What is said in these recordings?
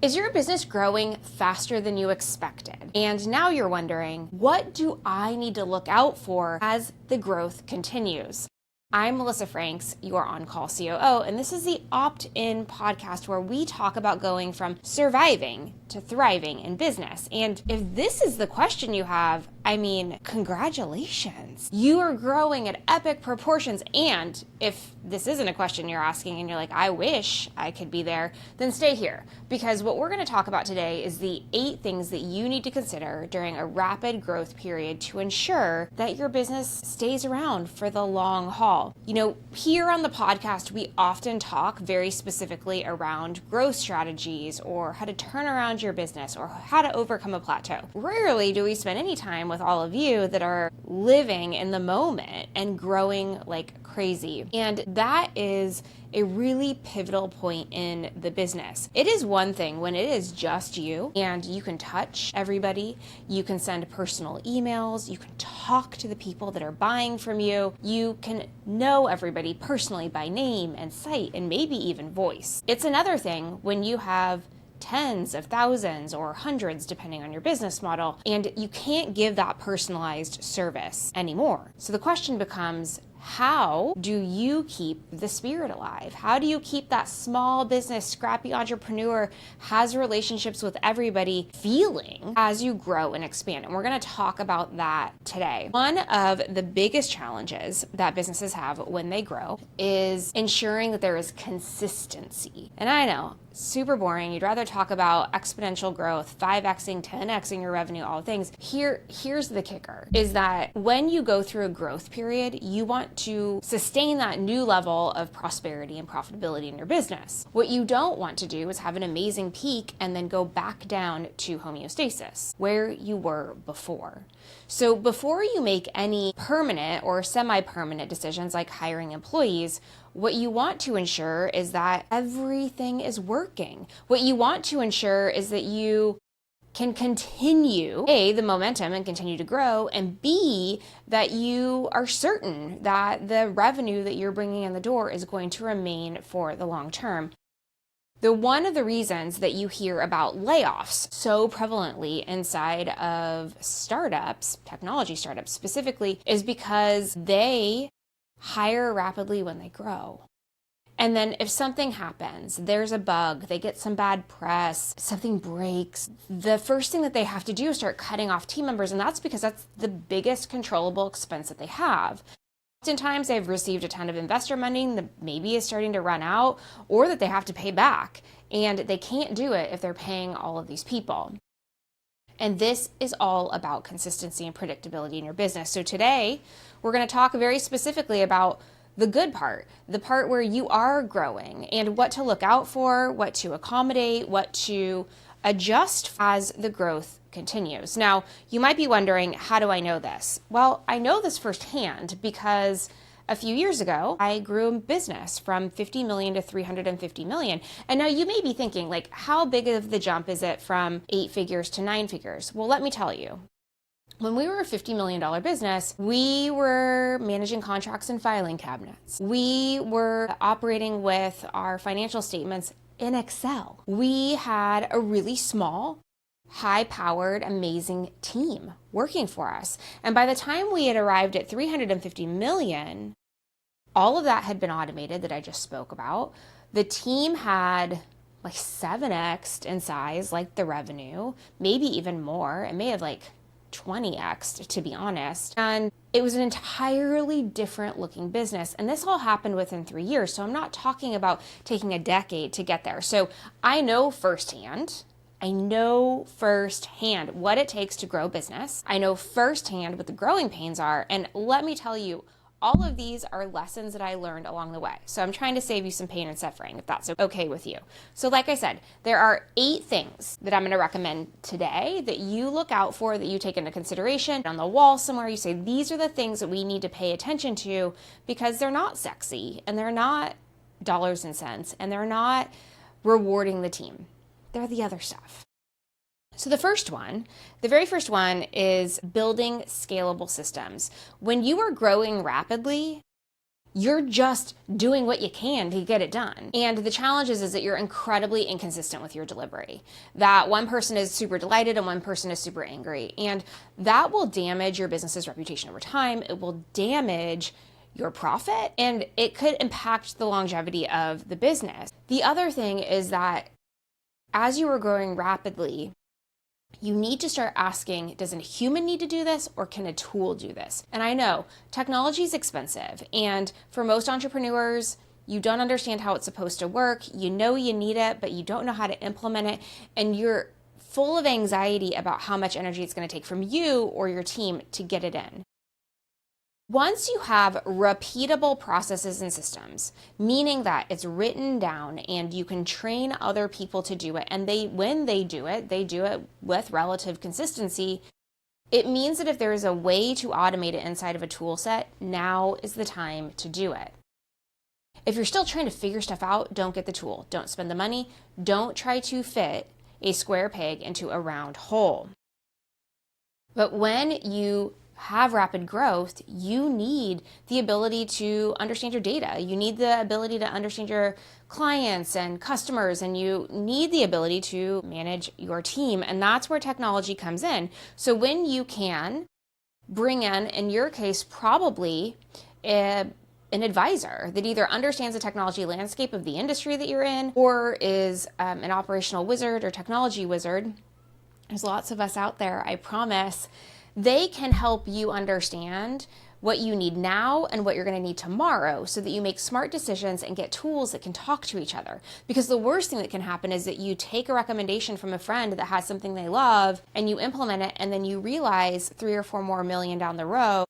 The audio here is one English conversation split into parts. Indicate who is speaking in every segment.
Speaker 1: Is your business growing faster than you expected? And now you're wondering, what do I need to look out for as the growth continues? I'm Melissa Franks, your On Call COO, and this is the Opt-in podcast where we talk about going from surviving to thriving in business. And if this is the question you have, I mean, congratulations. You are growing at epic proportions. And if this isn't a question you're asking and you're like, I wish I could be there, then stay here. Because what we're going to talk about today is the 8 things that you need to consider during a rapid growth period to ensure that your business stays around for the long haul. You know, here on the podcast, we often talk very specifically around growth strategies or how to turn around your business or how to overcome a plateau. Rarely do we spend any time with all of you that are living in the moment and growing like crazy. And that is a really pivotal point in the business. It is one thing when it is just you and you can touch everybody, you can send personal emails, you can talk to the people that are buying from you, you can know everybody personally by name and site and maybe even voice. It's another thing when you have tens of thousands or hundreds depending on your business model, and you can't give that personalized service anymore. So the question becomes, how do you keep the spirit alive? How do you keep that small business, scrappy entrepreneur, has relationships with everybody feeling as you grow and expand? And we're going to talk about that today. One of the biggest challenges that businesses have when they grow is ensuring that there is consistency. And I know, super boring. You'd rather talk about exponential growth, 5xing, 10xing your revenue, all things. Here's the kicker, is that when you go through a growth period, you want to sustain that new level of prosperity and profitability in your business. What you don't want to do is have an amazing peak and then go back down to homeostasis, where you were before. So before you make any permanent or semi-permanent decisions like hiring employees, what you want to ensure is that everything is working. What you want to ensure is that you can continue, A, the momentum and continue to grow, and B, that you are certain that the revenue that you're bringing in the door is going to remain for the long term. One of the reasons that you hear about layoffs so prevalently inside of startups, technology startups specifically, is because they hire rapidly when they grow. And then if something happens, there's a bug, they get some bad press, something breaks, the first thing that they have to do is start cutting off team members. And that's because that's the biggest controllable expense that they have. Oftentimes they've received a ton of investor money that maybe is starting to run out, or that they have to pay back. And they can't do it if they're paying all of these people. And this is all about consistency and predictability in your business. So today, we're going to talk very specifically about the good part, the part where you are growing, and what to look out for, what to accommodate, what to adjust as the growth continues. Now, you might be wondering, how do I know this? Well, I know this firsthand because a few years ago, I grew a business from 50 million to 350 million. And now you may be thinking, like, how big of the jump is it from 8 figures to 9 figures? Well, let me tell you. When we were a $50 million business, we were managing contracts and filing cabinets. We were operating with our financial statements in Excel. We had a really small, high-powered, amazing team working for us. And by the time we had arrived at 350 million, all of that had been automated that I just spoke about. The team had like 7x in size, like the revenue, maybe even more. It may have like 20x, to be honest. And it was an entirely different looking business. And this all happened within 3 years. So I'm not talking about taking a decade to get there. So I know firsthand what it takes to grow business. I know firsthand what the growing pains are. And let me tell you, all of these are lessons that I learned along the way. So I'm trying to save you some pain and suffering, if that's okay with you. So like I said, there are 8 things that I'm going to recommend today that you look out for, that you take into consideration. On the wall somewhere, you say, these are the things that we need to pay attention to, because they're not sexy and they're not dollars and cents and they're not rewarding the team. They're the other stuff. So the very first one is building scalable systems. When you are growing rapidly, You're just doing what you can to get it done. And the challenge is that you're incredibly inconsistent with your delivery. That one person is super delighted and one person is super angry. And that will damage your business's reputation over time. It will damage your profit, and it could impact the longevity of the business. The other thing is that as you are growing rapidly, you need to start asking, does a human need to do this or can a tool do this? And I know technology is expensive, and for most entrepreneurs, you don't understand how it's supposed to work. You know you need it, but you don't know how to implement it, and you're full of anxiety about how much energy it's going to take from you or your team to get it in. Once you have repeatable processes and systems, meaning that it's written down and you can train other people to do it, and when they do it with relative consistency, it means that if there is a way to automate it inside of a tool set, now is the time to do it. If you're still trying to figure stuff out, don't get the tool. Don't spend the money. Don't try to fit a square peg into a round hole. But when you have rapid growth, you need the ability to understand your data. You need the ability to understand your clients and customers, and you need the ability to manage your team. And that's where technology comes in. So when you can bring in your case, probably an advisor that either understands the technology landscape of the industry that you're in or is an operational wizard or technology wizard. There's lots of us out there, I promise. They can help you understand what you need now and what you're going to need tomorrow so that you make smart decisions and get tools that can talk to each other. Because the worst thing that can happen is that you take a recommendation from a friend that has something they love and you implement it, and then you realize 3 or 4 more million down the road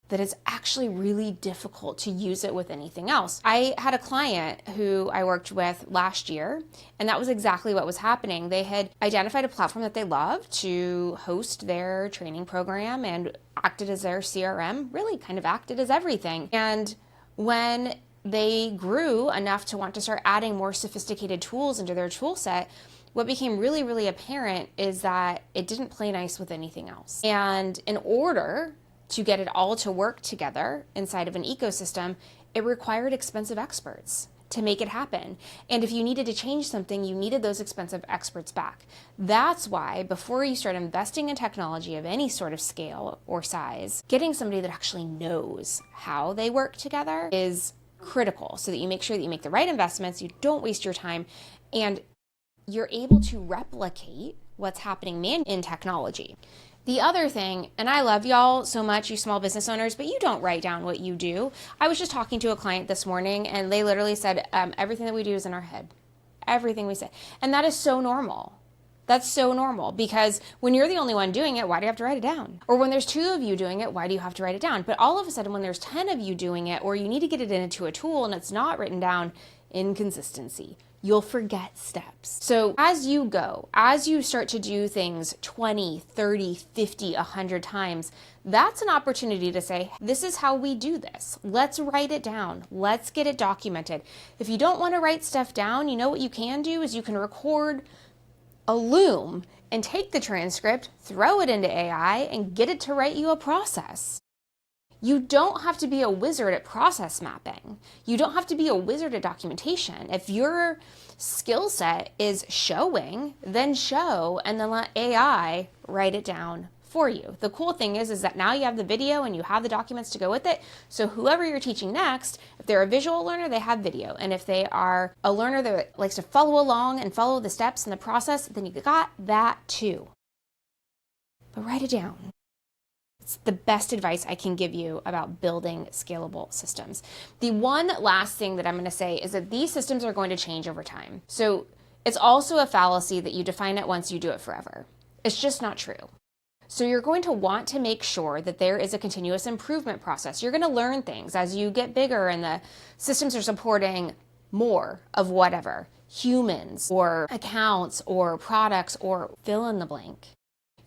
Speaker 1: that it's actually really difficult to use it with anything else. I had a client who I worked with last year, and that was exactly what was happening. They had identified a platform that they loved to host their training program and acted as their CRM, really kind of acted as everything. And when they grew enough to want to start adding more sophisticated tools into their tool set, what became really, really apparent is that it didn't play nice with anything else. And in order to get it all to work together inside of an ecosystem, it required expensive experts to make it happen. And if you needed to change something, you needed those expensive experts back. That's why before you start investing in technology of any sort of scale or size, getting somebody that actually knows how they work together is critical so that you make sure that you make the right investments, you don't waste your time, and you're able to replicate what's happening in technology. The other thing, and I love y'all so much, you small business owners, but you don't write down what you do. I was just talking to a client this morning, and they literally said, everything that we do is in our head. Everything we say. And that is so normal. That's so normal, because when you're the only one doing it, why do you have to write it down? Or when there's 2 of you doing it, why do you have to write it down? But all of a sudden, when there's 10 of you doing it, or you need to get it into a tool and it's not written down, inconsistency. You'll forget steps. So as you go, as you start to do things 20, 30, 50, 100 times, that's an opportunity to say, this is how we do this. Let's write it down. Let's get it documented. If you don't want to write stuff down, you know what you can do is you can record a loom and take the transcript, throw it into AI, and get it to write you a process. You don't have to be a wizard at process mapping. You don't have to be a wizard at documentation. If your skill set is showing, then show, and then let AI write it down for you. The cool thing is that now you have the video and you have the documents to go with it. So whoever you're teaching next, if they're a visual learner, they have video. And if they are a learner that likes to follow along and follow the steps in the process, then you got that too. But write it down. It's the best advice I can give you about building scalable systems. The one last thing that I'm going to say is that these systems are going to change over time. So it's also a fallacy that you define it once, you do it forever. It's just not true. So you're going to want to make sure that there is a continuous improvement process. You're going to learn things as you get bigger and the systems are supporting more of whatever, humans or accounts or products or fill in the blank.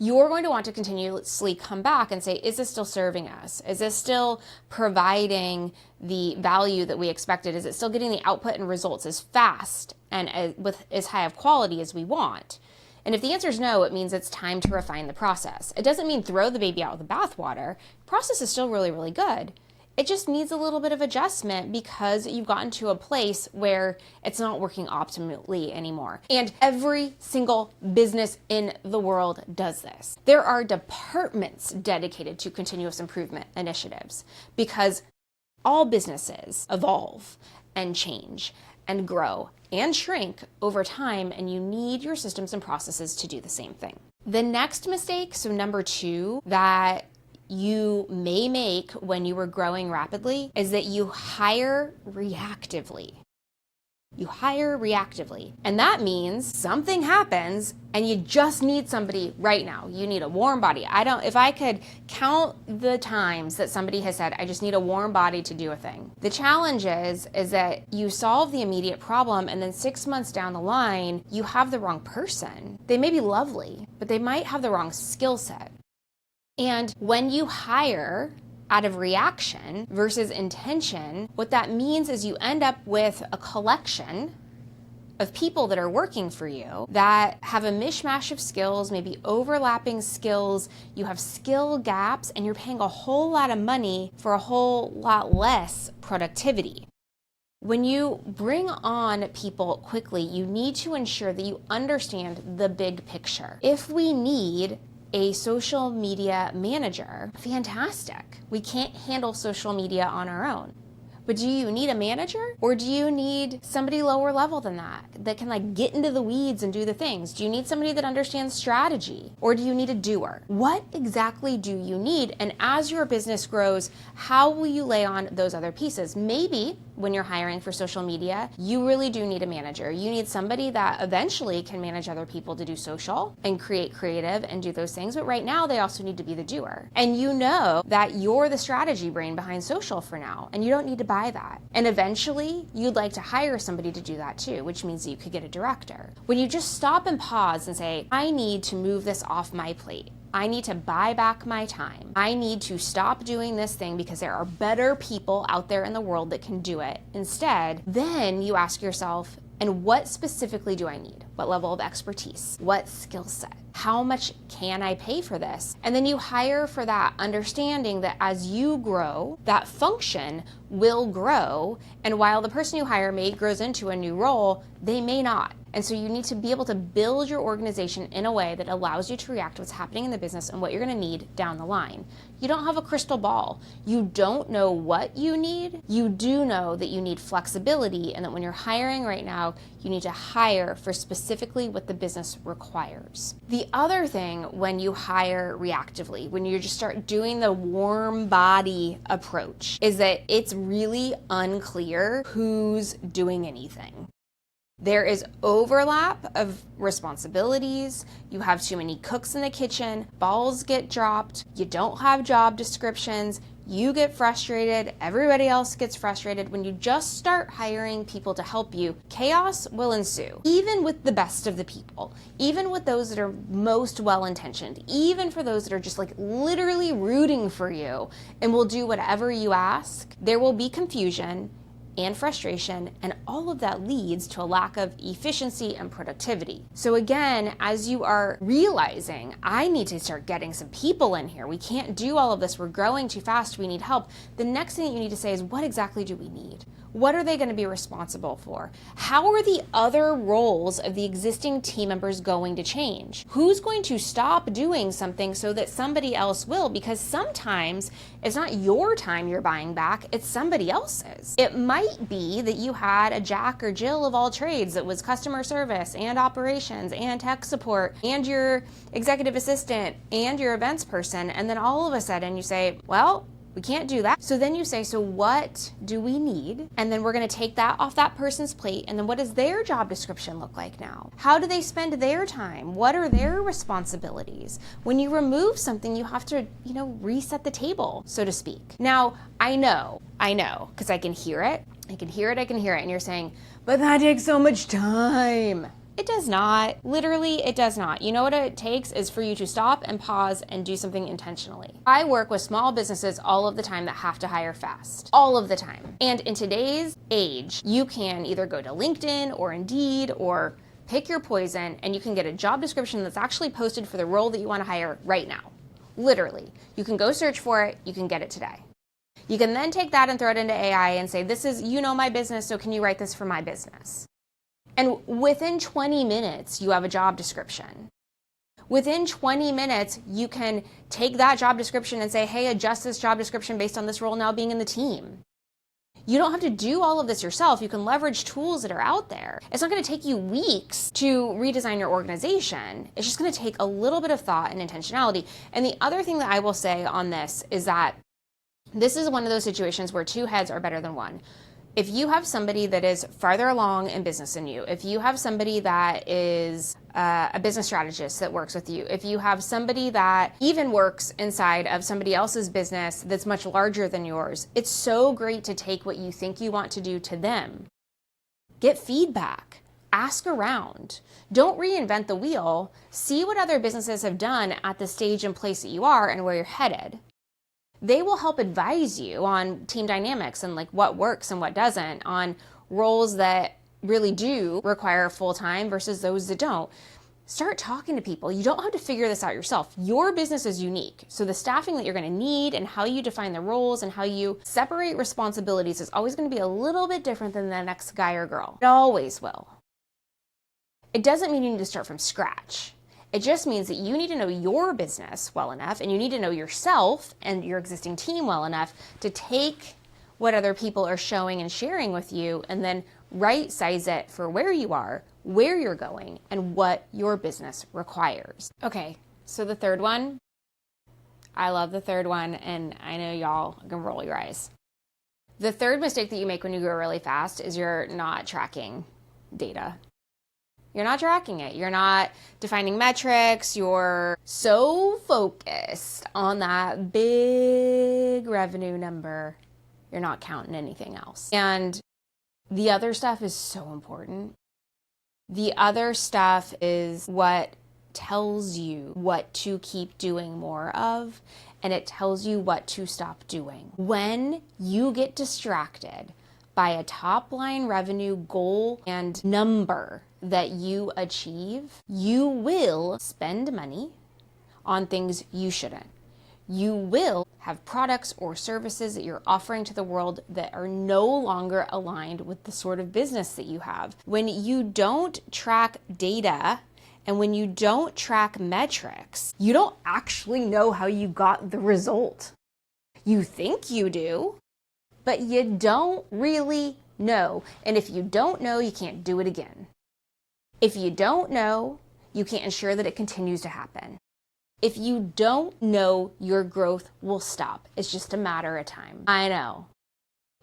Speaker 1: You're going to want to continuously come back and say, is this still serving us? Is this still providing the value that we expected? Is it still getting the output and results as fast and with as high of quality as we want? And if the answer is no, it means it's time to refine the process. It doesn't mean throw the baby out with the bathwater. The process is still really, really good. It just needs a little bit of adjustment because you've gotten to a place where it's not working optimally anymore. And every single business in the world does this. There are departments dedicated to continuous improvement initiatives because all businesses evolve and change and grow and shrink over time, and you need your systems and processes to do the same thing. The next mistake, so number 2, that you may make when you were growing rapidly is that you hire reactively. You hire reactively. And that means something happens and you just need somebody right now. You need a warm body. If I could count the times that somebody has said, I just need a warm body to do a thing. The challenge is that you solve the immediate problem and then 6 months down the line, you have the wrong person. They may be lovely, but they might have the wrong skill set. And when you hire out of reaction versus intention, what that means is you end up with a collection of people that are working for you that have a mishmash of skills, maybe overlapping skills, you have skill gaps, and you're paying a whole lot of money for a whole lot less productivity. When you bring on people quickly, you need to ensure that you understand the big picture. If we need a social media manager, fantastic. We can't handle social media on our own. But do you need a manager? Or do you need somebody lower level than that can get into the weeds and do the things? Do you need somebody that understands strategy? Or do you need a doer? What exactly do you need? And as your business grows, how will you lay on those other pieces? Maybe when you're hiring for social media, you really do need a manager. You need somebody that eventually can manage other people to do social and create creative and do those things. But right now, they also need to be the doer. And you know that you're the strategy brain behind social for now, and you don't need to buy that. And eventually, you'd like to hire somebody to do that too, which means you could get a director. When you just stop and pause and say, I need to move this off my plate. I need to buy back my time. I need to stop doing this thing because there are better people out there in the world that can do it. Instead, then you ask yourself, and what specifically do I need? What level of expertise? What skill set? How much can I pay for this? And then you hire for that, understanding that as you grow, that function will grow. And while the person you hire may grows into a new role, they may not. And so you need to be able to build your organization in a way that allows you to react to what's happening in the business and what you're going to need down the line. You don't have a crystal ball. You don't know what you need. You do know that you need flexibility, and that when you're hiring right now, you need to hire for specifically what the business requires. The other thing when you hire reactively, when you just start doing the warm body approach, is that it's really unclear who's doing anything. There is overlap of responsibilities. You have too many cooks in the kitchen, balls get dropped, you don't have job descriptions, you get frustrated, everybody else gets frustrated. When you just start hiring people to help you, chaos will ensue. Even with the best of the people, even with those that are most well-intentioned, even for those that are just literally rooting for you and will do whatever you ask, there will be confusion and frustration, and all of that leads to a lack of efficiency and productivity. So again, as you are realizing, I need to start getting some people in here. We can't do all of this. We're growing too fast. We need help. The next thing that you need to say is, what exactly do we need? What are they going to be responsible for? How are the other roles of the existing team members going to change? Who's going to stop doing something so that somebody else will? Because sometimes it's not your time you're buying back, it's somebody else's. It might be that you had a Jack or Jill of all trades that was customer service and operations and tech support and your executive assistant and your events person, and then all of a sudden you say, well, we can't do that. So then you say, so what do we need? And then we're going to take that off that person's plate. And then what does their job description look like now? How do they spend their time? What are their responsibilities? When you remove something, you have to, reset the table, so to speak. Now, I know, because I can hear it. And you're saying, but that takes so much time. It does not. Literally, it does not. You know what it takes is for you to stop and pause and do something intentionally. I work with small businesses all of the time that have to hire fast. All of the time. And in today's age, you can either go to LinkedIn or Indeed or pick your poison, and you can get a job description that's actually posted for the role that you want to hire right now. Literally. You can go search for it. You can get it today. You can then take that and throw it into AI and say, this is, my business, so can you write this for my business? And within 20 minutes, you have a job description. Within 20 minutes, you can take that job description and say, hey, adjust this job description based on this role now being in the team. You don't have to do all of this yourself. You can leverage tools that are out there. It's not going to take you weeks to redesign your organization. It's just going to take a little bit of thought and intentionality. And the other thing that I will say on this is that this is one of those situations where two heads are better than one. If you have somebody that is farther along in business than you, if you have somebody that is a business strategist that works with you, if you have somebody that even works inside of somebody else's business that's much larger than yours, it's so great to take what you think you want to do to them. Get feedback. Ask around. Don't reinvent the wheel. See what other businesses have done at the stage and place that you are and where you're headed. They will help advise you on team dynamics and like what works and what doesn't, on roles that really do require full-time versus those that don't. Start talking to people. You don't have to figure this out yourself. Your business is unique. So the staffing that you're going to need and how you define the roles and how you separate responsibilities is always going to be a little bit different than the next guy or girl. It always will. It doesn't mean you need to start from scratch. It just means that you need to know your business well enough and you need to know yourself and your existing team well enough to take what other people are showing and sharing with you and then right size it for where you are, where you're going, and what your business requires. Okay, so the third one, I love the third one, and I know y'all can roll your eyes. The third mistake that you make when you grow really fast is you're not tracking data. You're not tracking it. You're not defining metrics. You're so focused on that big revenue number. You're not counting anything else. And the other stuff is so important. The other stuff is what tells you what to keep doing more of, and it tells you what to stop doing. When you get distracted by a top line revenue goal and number that you achieve, you will spend money on things you shouldn't. You will have products or services that you're offering to the world that are no longer aligned with the sort of business that you have. When you don't track data and when you don't track metrics, you don't actually know how you got the result. You think you do, but you don't really know. And if you don't know, you can't do it again. If you don't know, you can't ensure that it continues to happen. If you don't know, your growth will stop. It's just a matter of time. I know.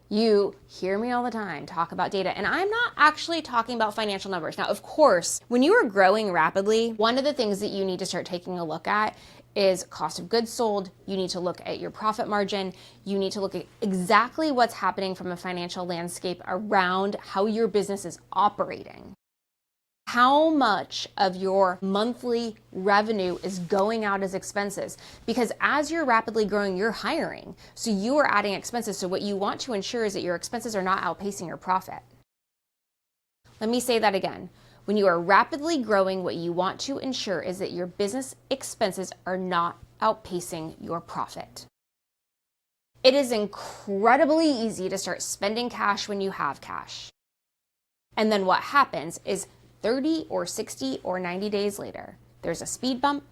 Speaker 1: You hear me all the time talk about data, and I'm not actually talking about financial numbers. Now, of course, when you are growing rapidly, one of the things that you need to start taking a look at is cost of goods sold. You need to look at your profit margin. You need to look at exactly what's happening from a financial landscape around how your business is operating. How much of your monthly revenue is going out as expenses? Because as you're rapidly growing, you're hiring. So you are adding expenses. So what you want to ensure is that your expenses are not outpacing your profit. Let me say that again. When you are rapidly growing, what you want to ensure is that your business expenses are not outpacing your profit. It is incredibly easy to start spending cash when you have cash. And then what happens is 30 or 60 or 90 days later, there's a speed bump,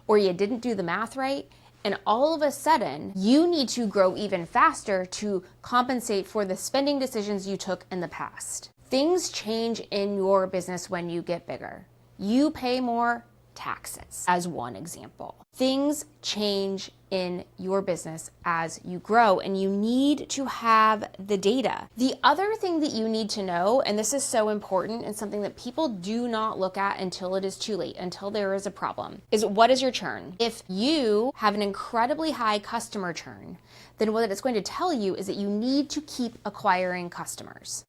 Speaker 1: or you didn't do the math right, and all of a sudden, you need to grow even faster to compensate for the spending decisions you took in the past. Things change in your business when you get bigger. You pay more taxes, as one example. Things change in your business as you grow, and you need to have the data. The other thing that you need to know, and this is so important and something that people do not look at until it is too late, until there is a problem, is what is your churn? If you have an incredibly high customer churn, then what it's going to tell you is that you need to keep acquiring customers.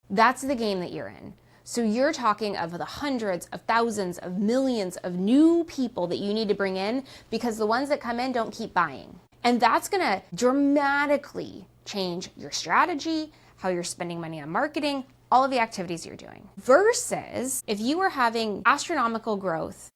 Speaker 1: That's the game that you're in. So you're talking of the hundreds of thousands of millions of new people that you need to bring in because the ones that come in don't keep buying. And that's gonna dramatically change your strategy, how you're spending money on marketing, all of the activities you're doing. Versus if you were having astronomical growth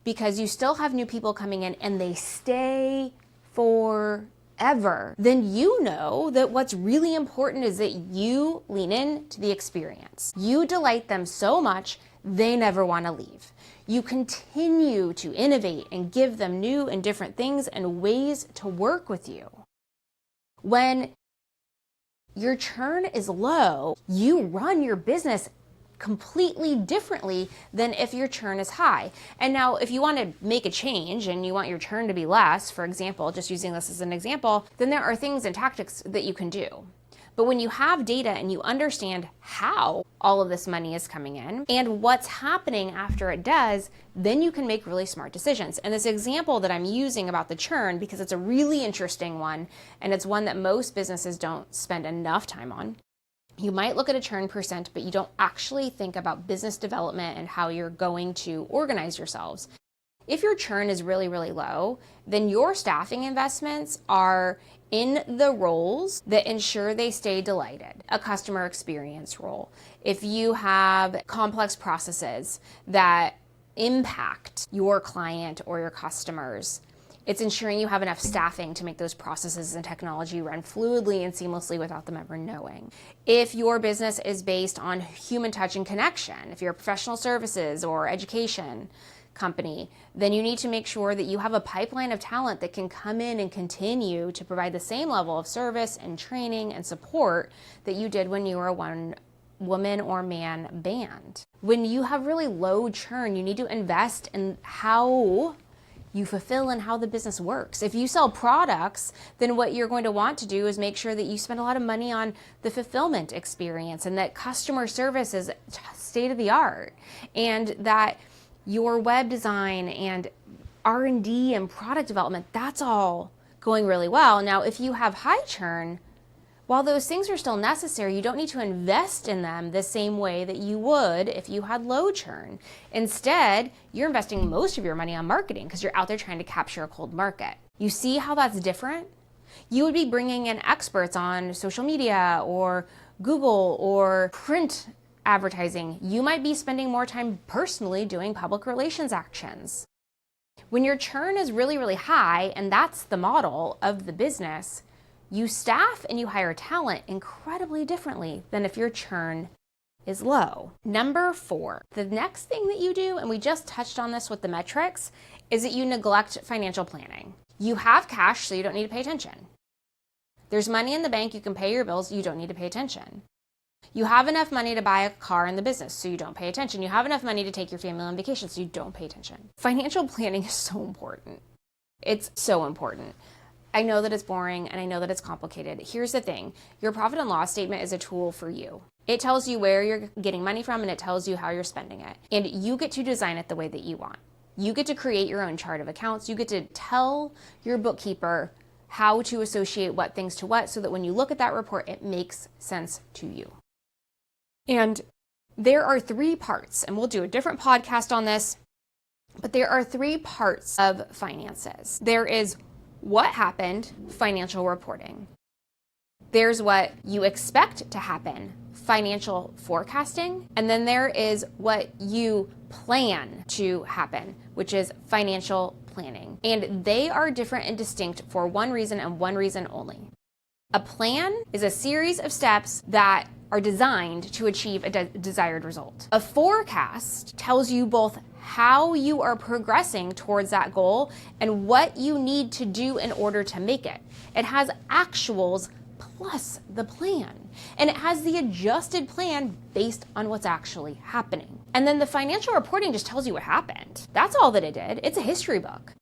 Speaker 1: because you still have new people coming in and they stay forever. ever, then you know that what's really important is that you lean in to the experience. You delight them so much, they never want to leave. You continue to innovate and give them new and different things and ways to work with you. When your churn is low, you run your business completely differently than if your churn is high. And now if you want to make a change and you want your churn to be less, for example, just using this as an example, then there are things and tactics that you can do. But when you have data and you understand how all of this money is coming in and what's happening after it does, then you can make really smart decisions. And this example that I'm using about the churn, because it's a really interesting one, and it's one that most businesses don't spend enough time on. You might look at a churn percent, but you don't actually think about business development and how you're going to organize yourselves. If your churn is really, really low, then your staffing investments are in the roles that ensure they stay delighted. A customer experience role. If you have complex processes that impact your client or your customers, it's ensuring you have enough staffing to make those processes and technology run fluidly and seamlessly without them ever knowing. If your business is based on human touch and connection, if you're a professional services or education company, then you need to make sure that you have a pipeline of talent that can come in and continue to provide the same level of service and training and support that you did when you were a one woman or man band. When you have really low churn, you need to invest in how you fulfill and how the business works. If you sell products, then what you're going to want to do is make sure that you spend a lot of money on the fulfillment experience and that customer service is state of the art, and that your web design and R&D and product development, that's all going really well. Now, if you have high churn, while those things are still necessary, you don't need to invest in them the same way that you would if you had low churn. Instead, you're investing most of your money on marketing because you're out there trying to capture a cold market. You see how that's different? You would be bringing in experts on social media or Google or print advertising. You might be spending more time personally doing public relations actions. When your churn is really, really high, and that's the model of the business, you staff and you hire talent incredibly differently than if your churn is low. Number 4, the next thing that you do, and we just touched on this with the metrics, is that you neglect financial planning. You have cash, so you don't need to pay attention. There's money in the bank, you can pay your bills, you don't need to pay attention. You have enough money to buy a car in the business, so you don't pay attention. You have enough money to take your family on vacation, so you don't pay attention. Financial planning is so important. It's so important. I know that it's boring and I know that it's complicated. Here's the thing. Your profit and loss statement is a tool for you. It tells you where you're getting money from and it tells you how you're spending it. And you get to design it the way that you want. You get to create your own chart of accounts. You get to tell your bookkeeper how to associate what things to what so that when you look at that report, it makes sense to you. And there are 3 parts, and we'll do a different podcast on this, but there are 3 parts of finances. There is what happened, financial reporting. There's what you expect to happen, financial forecasting. And then there is what you plan to happen, which is financial planning. And they are different and distinct for one reason and one reason only. A plan is a series of steps that are designed to achieve a desired result. A forecast tells you both how you are progressing towards that goal and what you need to do in order to make it. It has actuals plus the plan, and it has the adjusted plan based on what's actually happening. And then the financial reporting just tells you what happened. That's all that it did. It's a history book.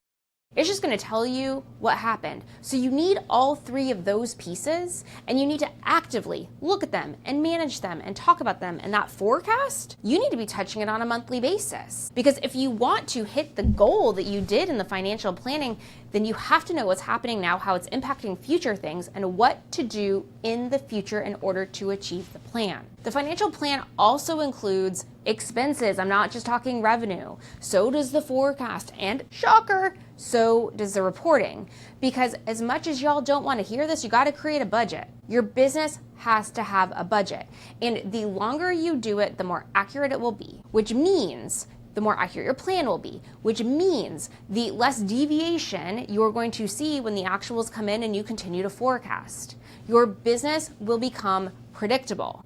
Speaker 1: It's just going to tell you what happened. So you need all 3 of those pieces, and you need to actively look at them and manage them and talk about them. And that forecast, you need to be touching it on a monthly basis. Because if you want to hit the goal that you did in the financial planning, then you have to know what's happening now, how it's impacting future things, and what to do in the future in order to achieve the plan. The financial plan also includes expenses. I'm not just talking revenue. So does the forecast, and shocker, so does the reporting. Because as much as y'all don't want to hear this, you got to create a budget. Your business has to have a budget. And the longer you do it, the more accurate it will be, which means the more accurate your plan will be, which means the less deviation you're going to see when the actuals come in and you continue to forecast. Your business will become predictable.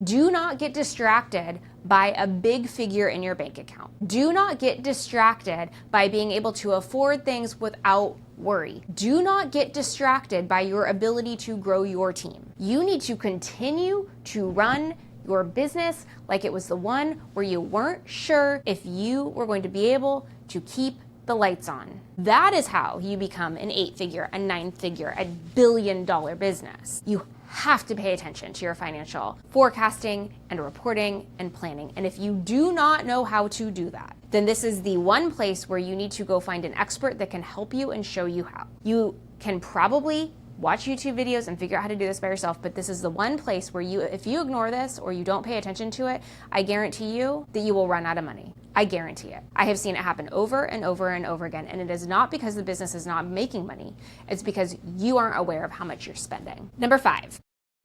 Speaker 1: Do not get distracted by a big figure in your bank account. Do not get distracted by being able to afford things without worry. Do not get distracted by your ability to grow your team. You need to continue to run your business like it was the one where you weren't sure if you were going to be able to keep the lights on. That is how you become an 8-figure, a 9-figure, a billion-dollar business. You have to pay attention to your financial forecasting and reporting and planning. And if you do not know how to do that, then this is the one place where you need to go find an expert that can help you and show you how. You can probably watch YouTube videos and figure out how to do this by yourself, but this is the one place where if you ignore this or you don't pay attention to it, I guarantee you that you will run out of money. I guarantee it. I have seen it happen over and over and over again, and it is not because the business is not making money. It's because you aren't aware of how much you're spending. Number 5,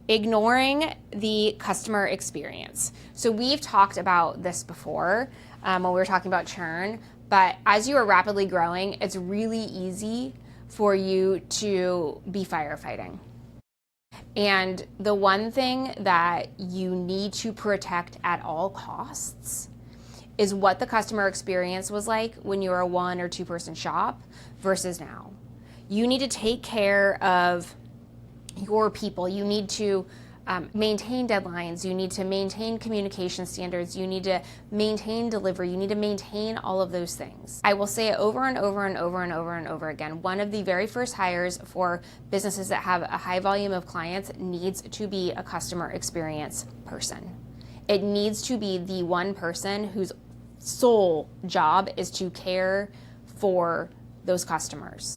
Speaker 1: ignoring the customer experience. So we've talked about this before when we were talking about churn, but as you are rapidly growing, it's really easy for you to be firefighting. And the one thing that you need to protect at all costs is what the customer experience was like when you were a 1 or 2 person shop versus now. You need to take care of your people. You need to maintain deadlines. You need to maintain communication standards. You need to maintain delivery. You need to maintain all of those things. I will say it over and over and over and over and over again. One of the very first hires for businesses that have a high volume of clients needs to be a customer experience person. It needs to be the one person whose sole job is to care for those customers.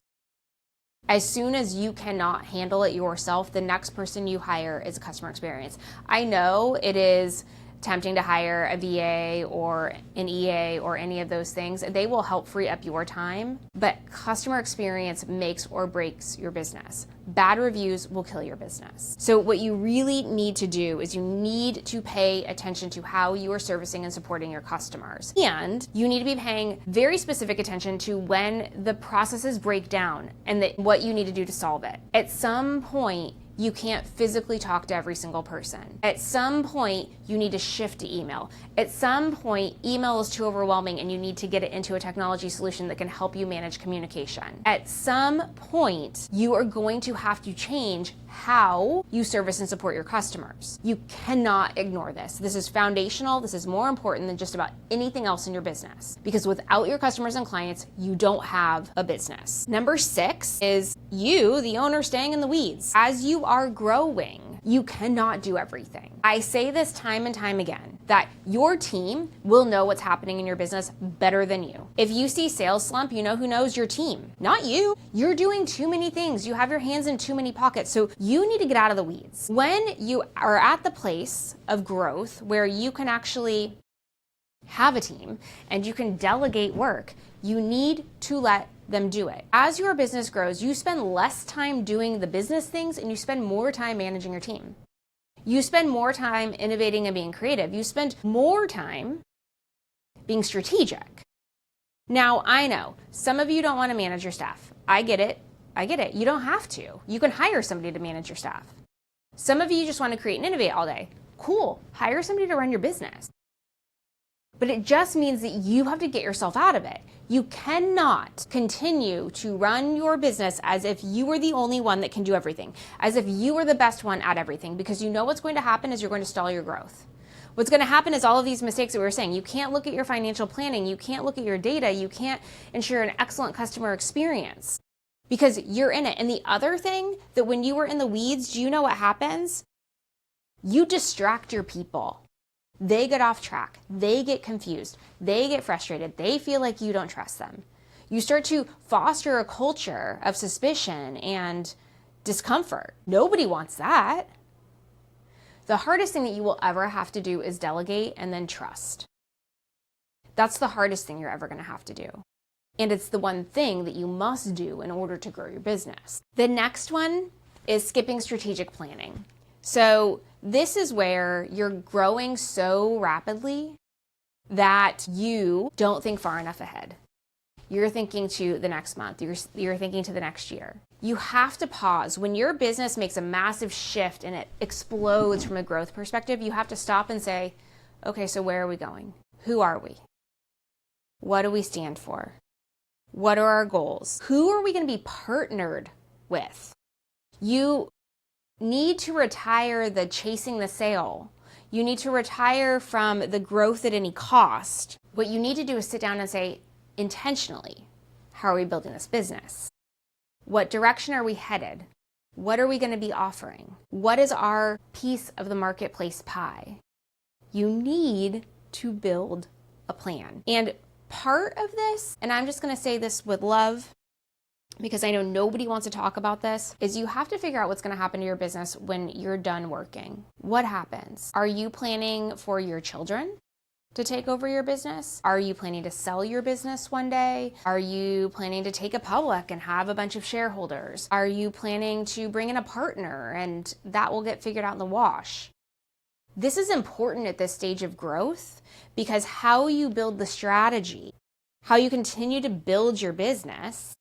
Speaker 1: As soon as you cannot handle it yourself, the next person you hire is a customer experience. I know it is tempting to hire a VA or an EA or any of those things. They will help free up your time, but customer experience makes or breaks your business. Bad reviews will kill your business. So what you really need to do is you need to pay attention to how you are servicing and supporting your customers. And you need to be paying very specific attention to when the processes break down and what you need to do to solve it. At some point, you can't physically talk to every single person. At some point, you need to shift to email. At some point, email is too overwhelming and you need to get it into a technology solution that can help you manage communication. At some point, you are going to have to change how you service and support your customers. You cannot ignore this. This is foundational. This is more important than just about anything else in your business. Because without your customers and clients, you don't have a business. Number 6 is you, the owner, staying in the weeds. As you are growing, you cannot do everything. I say this time and time again, that your team will know what's happening in your business better than you. If you see sales slump, you know who knows? Your team, not you. You're doing too many things. You have your hands in too many pockets. So you need to get out of the weeds. When you are at the place of growth where you can actually have a team and you can delegate work, you need to let them do it. As your business grows, you spend less time doing the business things and you spend more time managing your team. You spend more time innovating and being creative. You spend more time being strategic. Now, I know some of you don't want to manage your staff. I get it. You don't have to. You can hire somebody to manage your staff. Some of you just want to create and innovate all day. Cool. Hire somebody to run your business. But it just means that you have to get yourself out of it. You cannot continue to run your business as if you were the only one that can do everything, as if you were the best one at everything, because you know what's going to happen is you're going to stall your growth. What's going to happen is all of these mistakes that we were saying. You can't look at your financial planning. You can't look at your data. You can't ensure an excellent customer experience because you're in it. And the other thing that when you were in the weeds, do you know what happens? You distract your people. They get off track. They get confused. They get frustrated. They feel like you don't trust them. You start to foster a culture of suspicion and discomfort. Nobody wants that. The hardest thing that you will ever have to do is delegate and then trust. That's the hardest thing you're ever going to have to do. And it's the one thing that you must do in order to grow your business. The next one is skipping strategic planning. So this is where you're growing so rapidly that you don't think far enough ahead. You're thinking to the next month. You're thinking to the next year. You have to pause. When your business makes a massive shift and it explodes from a growth perspective, you have to stop and say, okay, so where are we going? Who are we? What do we stand for? What are our goals? Who are we going to be partnered with? You need to retire the chasing the sale. You need to retire from the growth at any cost. What you need to do is sit down and say, intentionally, how are we building this business? What direction are we headed? What are we going to be offering? What is our piece of the marketplace pie? You need to build a plan. And part of this, and I'm just going to say this with love, because I know nobody wants to talk about this, is you have to figure out what's going to happen to your business when you're done working. What happens? Are you planning for your children to take over your business? Are you planning to sell your business one day? Are you planning to take it public and have a bunch of shareholders? Are you planning to bring in a partner and that will get figured out in the wash? This is important at this stage of growth because how you build the strategy, how you continue to build your business,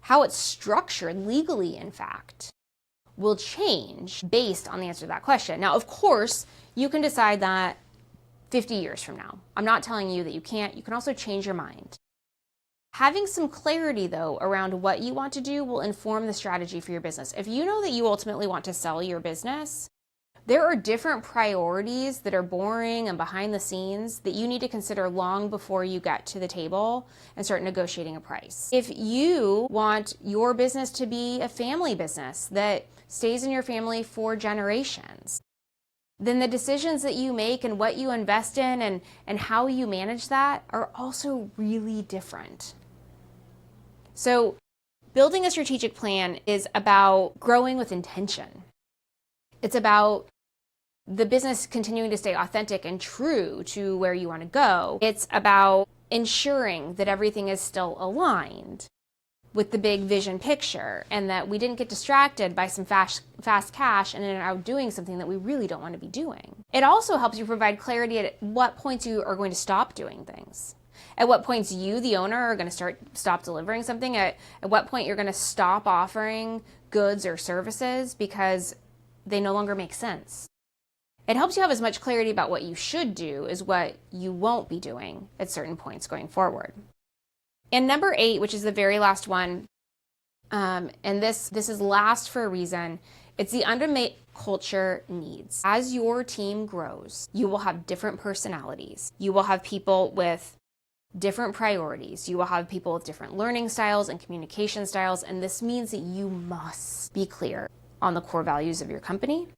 Speaker 1: how it's structured legally, in fact, will change based on the answer to that question. Now, of course, you can decide that 50 years from now. I'm not telling you that you can't. You can also change your mind. Having some clarity, though, around what you want to do will inform the strategy for your business. If you know that you ultimately want to sell your business, there are different priorities that are boring and behind the scenes that you need to consider long before you get to the table and start negotiating a price. If you want your business to be a family business that stays in your family for generations, then the decisions that you make and what you invest in and how you manage that are also really different. So building a strategic plan is about growing with intention. It's about the business continuing to stay authentic and true to where you want to go. It's about ensuring that everything is still aligned with the big vision picture and that we didn't get distracted by some fast cash and are out doing something that we really don't want to be doing. It also helps you provide clarity at what points you are going to stop doing things. At what points you, the owner, are going to stop delivering something. At what point you're going to stop offering goods or services because they no longer make sense. It helps you have as much clarity about what you should do as what you won't be doing at certain points going forward. And number 8, which is the very last one, and this is last for a reason, it's the undermate culture needs. As your team grows, you will have different personalities. You will have people with different priorities. You will have people with different learning styles and communication styles, and this means that you must be clear on the core values of your company.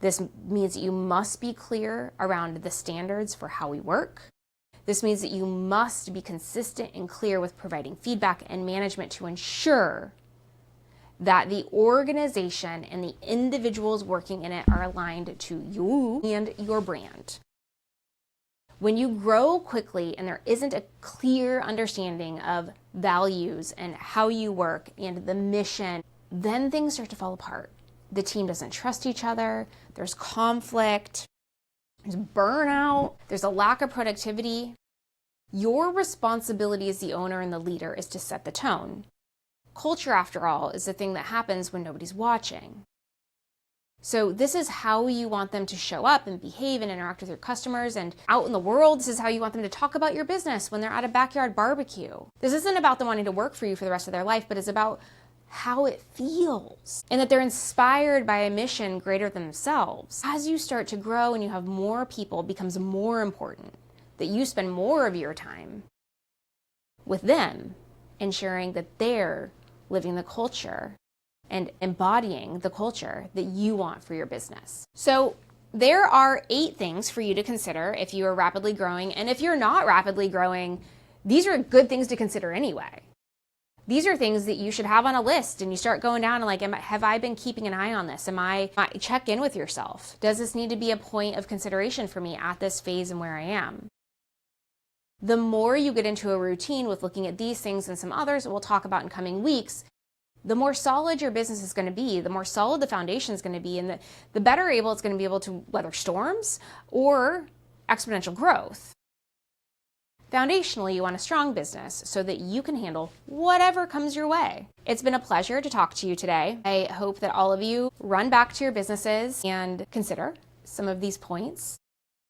Speaker 1: This means that you must be clear around the standards for how we work. This means that you must be consistent and clear with providing feedback and management to ensure that the organization and the individuals working in it are aligned to you and your brand. When you grow quickly and there isn't a clear understanding of values and how you work and the mission, then things start to fall apart. The team doesn't trust each other, there's conflict, there's burnout, there's a lack of productivity. Your responsibility as the owner and the leader is to set the tone. Culture, after all, is the thing that happens when nobody's watching. So this is how you want them to show up and behave and interact with your customers, and out in the world, this is how you want them to talk about your business when they're at a backyard barbecue. This isn't about them wanting to work for you for the rest of their life, but it's about how it feels and that they're inspired by a mission greater than themselves. As you start to grow and you have more people, it becomes more important that you spend more of your time with them, ensuring that they're living the culture and embodying the culture that you want for your business. So there are 8 things for you to consider if you are rapidly growing. And if you're not rapidly growing, these are good things to consider anyway. These are things that you should have on a list, and you start going down and like, have I been keeping an eye on this? Check in with yourself. Does this need to be a point of consideration for me at this phase and where I am? The more you get into a routine with looking at these things and some others that we'll talk about in coming weeks, the more solid your business is going to be, the more solid the foundation is going to be, and the better able it's going to be able to weather storms or exponential growth. Foundationally, you want a strong business so that you can handle whatever comes your way. It's been a pleasure to talk to you today. I hope that all of you run back to your businesses and consider some of these points.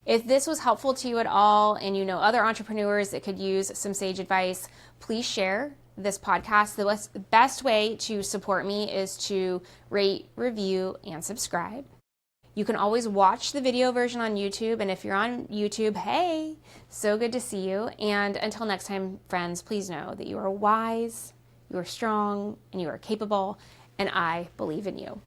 Speaker 1: If this was helpful to you at all and you know other entrepreneurs that could use some sage advice, please share this podcast. The best way to support me is to rate, review, and subscribe. You can always watch the video version on YouTube, and if you're on YouTube, hey, so good to see you. And until next time, friends, please know that you are wise, you are strong, and you are capable, and I believe in you.